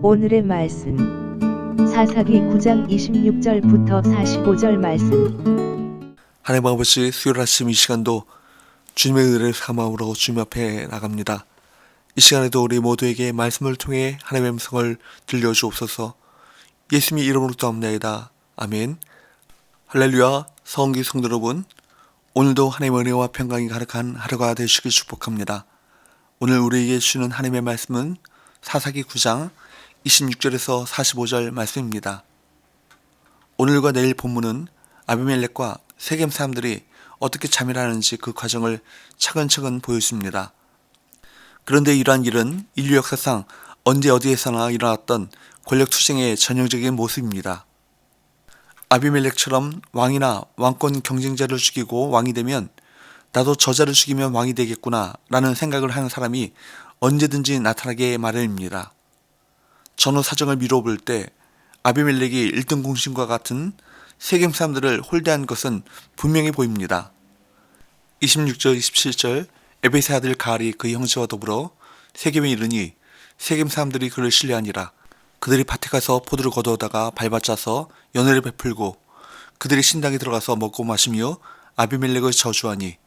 오늘의 말씀 사사기 9장 26절부터 45절 말씀. 하나님 아버지, 수요일 아침 이 시간도 주님의 은혜를 삼아오러 주님 앞에 나갑니다. 이 시간에도 우리 모두에게 말씀을 통해 하나님의 음성을 들려주옵소서. 예수님의 이름으로 기도합니다. 아멘. 할렐루야. 성기 성도 여러분, 오늘도 하나님의 은혜와 평강이 가득한 하루가 되시길 축복합니다. 오늘 우리에게 주시는 하나님의 말씀은 사사기 9장 26절에서 45절 말씀입니다. 오늘과 내일 본문은 아비멜렉과 세겜 사람들이 어떻게 자멸하는지 그 과정을 차근차근 보여줍니다. 그런데 이러한 일은 인류 역사상 언제 어디에서나 일어났던 권력투쟁의 전형적인 모습입니다. 아비멜렉처럼 왕이나 왕권 경쟁자를 죽이고 왕이 되면 나도 저자를 죽이면 왕이 되겠구나 라는 생각을 하는 사람이 언제든지 나타나게 마련입니다. 전후 사정을 미뤄볼 때 아비멜렉이 1등 공신과 같은 세겜 사람들을 홀대한 것은 분명히 보입니다. 26절 27절 에베세 아들 가알이 그의 형제와 더불어 세겜에 이르니 세겜 사람들이 그를 신뢰하니라. 그들이 밭에 가서 포도를 거두어다가 밟아짜서 연회를 베풀고 그들이 신당에 들어가서 먹고 마시며 아비멜렉을 저주하니,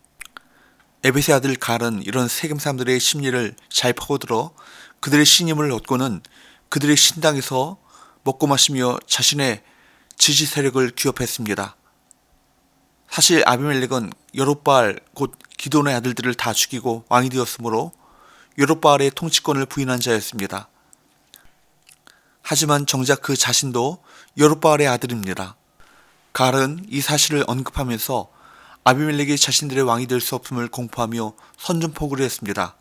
에베세 아들 가알은 이런 세겜 사람들의 심리를 잘 파고들어 그들의 신임을 얻고는 그들의 신당에서 먹고 마시며 자신의 지지 세력을 규합했습니다. 사실 아비멜렉은 여룹바알 곧 기드온의 아들들을 다 죽이고 왕이 되었으므로 여룹바알의 통치권을 부인한 자였습니다. 하지만 정작 그 자신도 여룹바알의 아들입니다. 가알은 이 사실을 언급하면서 아비멜렉이 자신들의 왕이 될 수 없음을 공포하며 선전포고를 했습니다.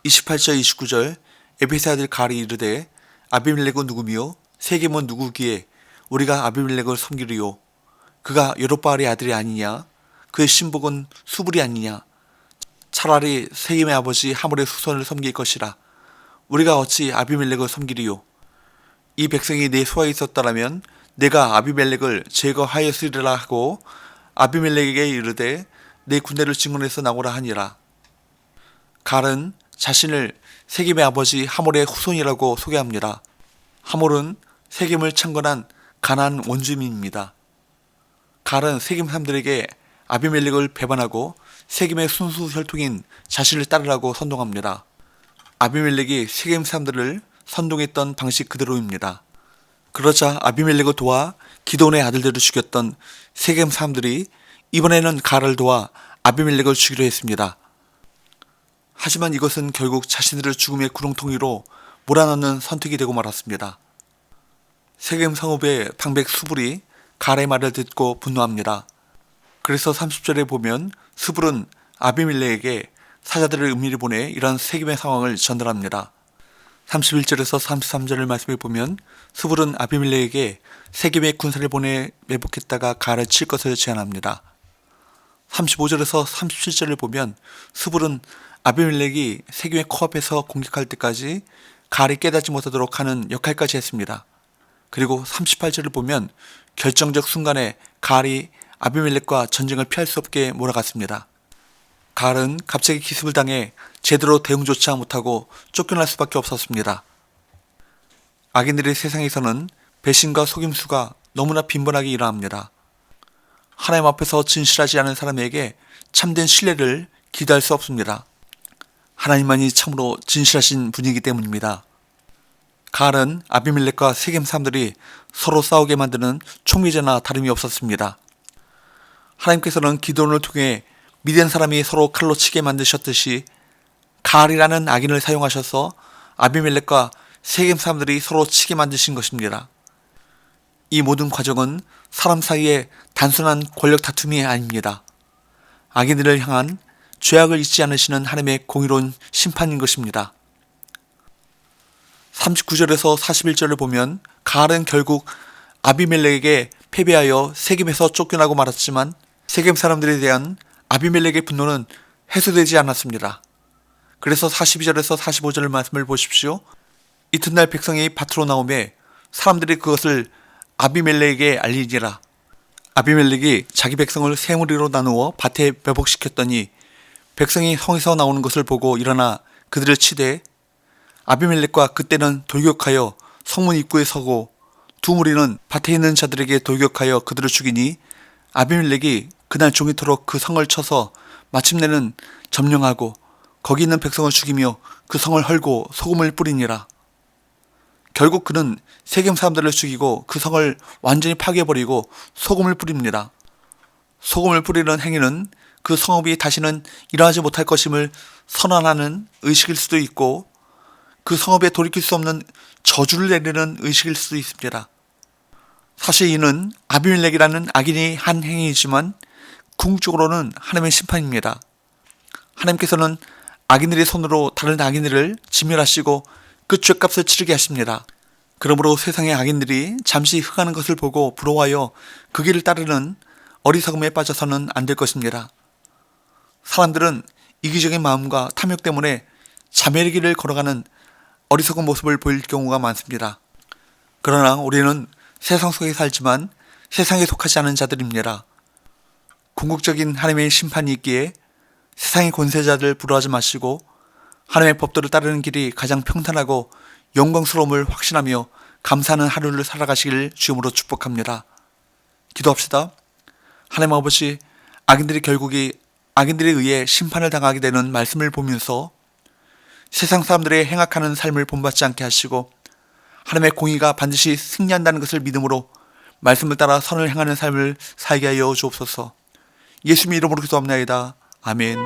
28절 29절 에베세 아들 가알이 이르되 아비멜렉은 누구며 세겜은 누구기에 우리가 아비멜렉을 섬기리요. 그가 여룹바알의 아들이 아니냐? 그의 신복은 수불이 아니냐? 차라리 세겜의 아버지 하몰의 후손을 섬길 것이라. 우리가 어찌 아비멜렉을 섬기리요? 이 백성이 내 소하에 있었다라면 내가 아비멜렉을 제거하였으리라 하고 아비멜렉에게 이르되 내 군대를 진군해서 나오라 하니라. 가알은 자신을 세겜의 아버지 하몰의 후손이라고 소개합니다. 하몰은 세겜을 창건한 가나안 원주민입니다. 가알은 세겜 사람들에게 아비멜렉을 배반하고 세겜의 순수 혈통인 자신을 따르라고 선동합니다. 아비멜렉이 세겜 사람들을 선동했던 방식 그대로입니다. 그러자 아비멜렉을 도와 기드온의 아들들을 죽였던 세겜 사람들이 이번에는 가알을 도와 아비멜렉을 죽이려 했습니다. 하지만 이것은 결국 자신들을 죽음의 구렁텅이로 몰아넣는 선택이 되고 말았습니다. 세겜 성읍의 방백 수불이 가알의 말을 듣고 분노합니다. 그래서 30절에 보면 수불은 아비멜렉에게 사자들을 은밀히 보내 이런 세겜의 상황을 전달합니다. 31절에서 33절을 말씀해 보면 수불은 아비멜렉에게 세겜의 군사를 보내 매복했다가 가알을 칠 것을 제안합니다. 35절에서 37절을 보면 수불은 아비멜렉이 세겜의 코앞에서 공격할 때까지 가알이 깨닫지 못하도록 하는 역할까지 했습니다. 그리고 38절을 보면 결정적 순간에 가알이 아비멜렉과 전쟁을 피할 수 없게 몰아갔습니다. 가알은 갑자기 기습을 당해 제대로 대응조차 못하고 쫓겨날 수밖에 없었습니다. 악인들의 세상에서는 배신과 속임수가 너무나 빈번하게 일어납니다. 하나님 앞에서 진실하지 않은 사람에게 참된 신뢰를 기대할 수 없습니다. 하나님만이 참으로 진실하신 분이기 때문입니다. 가알은 아비멜렉과 세겜 사람들이 서로 싸우게 만드는 촉매제나 다름이 없었습니다. 하나님께서는 기드온을 통해 미디안 사람이 서로 칼로 치게 만드셨듯이 가알이라는 악인을 사용하셔서 아비멜렉과 세겜 사람들이 서로 치게 만드신 것입니다. 이 모든 과정은 사람 사이의 단순한 권력 다툼이 아닙니다. 악인들을 향한 죄악을 잊지 않으시는 하나님의 공의로운 심판인 것입니다. 39절에서 41절을 보면 가알은 결국 아비멜렉에게 패배하여 세겜에서 쫓겨나고 말았지만 세겜 사람들에 대한 아비멜렉의 분노는 해소되지 않았습니다. 그래서 42절에서 45절 말씀을 보십시오. 이튿날 백성이 밭으로 나오매 사람들이 그것을 아비멜렉에게 알리니라. 아비멜렉이 자기 백성을 세 무리로 나누어 밭에 매복시켰더니 백성이 성에서 나오는 것을 보고 일어나 그들을 치되 아비멜렉과 그때는 돌격하여 성문 입구에 서고 두 무리는 밭에 있는 자들에게 돌격하여 그들을 죽이니 아비멜렉이 그날 종이토록 그 성을 쳐서 마침내는 점령하고 거기 있는 백성을 죽이며 그 성을 헐고 소금을 뿌리니라. 결국 그는 세겜 사람들을 죽이고 그 성을 완전히 파괴해버리고 소금을 뿌립니다. 소금을 뿌리는 행위는 그 성읍이 다시는 일어나지 못할 것임을 선언하는 의식일 수도 있고 그 성읍에 돌이킬 수 없는 저주를 내리는 의식일 수도 있습니다. 사실 이는 아비멜렉이라는 악인이 한 행위이지만 궁극적으로는 하나님의 심판입니다. 하나님께서는 악인들의 손으로 다른 악인들을 진멸하시고 그 죄값을 치르게 하십니다. 그러므로 세상의 악인들이 잠시 흥하는 것을 보고 부러워하여 그 길을 따르는 어리석음에 빠져서는 안 될 것입니다. 사람들은 이기적인 마음과 탐욕 때문에 자멸의 길을 걸어가는 어리석은 모습을 보일 경우가 많습니다. 그러나 우리는 세상 속에 살지만 세상에 속하지 않은 자들입니다. 궁극적인 하나님의 심판이 있기에 세상의 권세자들 부러워하지 마시고 하나님의 법도를 따르는 길이 가장 평탄하고 영광스러움을 확신하며 감사하는 하루를 살아가시길 주님으로 축복합니다. 기도합시다. 하나님 아버지, 악인들이 결국이 악인들에 의해 심판을 당하게 되는 말씀을 보면서 세상 사람들의 행악하는 삶을 본받지 않게 하시고 하나님의 공의가 반드시 승리한다는 것을 믿음으로 말씀을 따라 선을 행하는 삶을 살게 하여 주옵소서. 예수님 이름으로 기도합나이다. 아멘.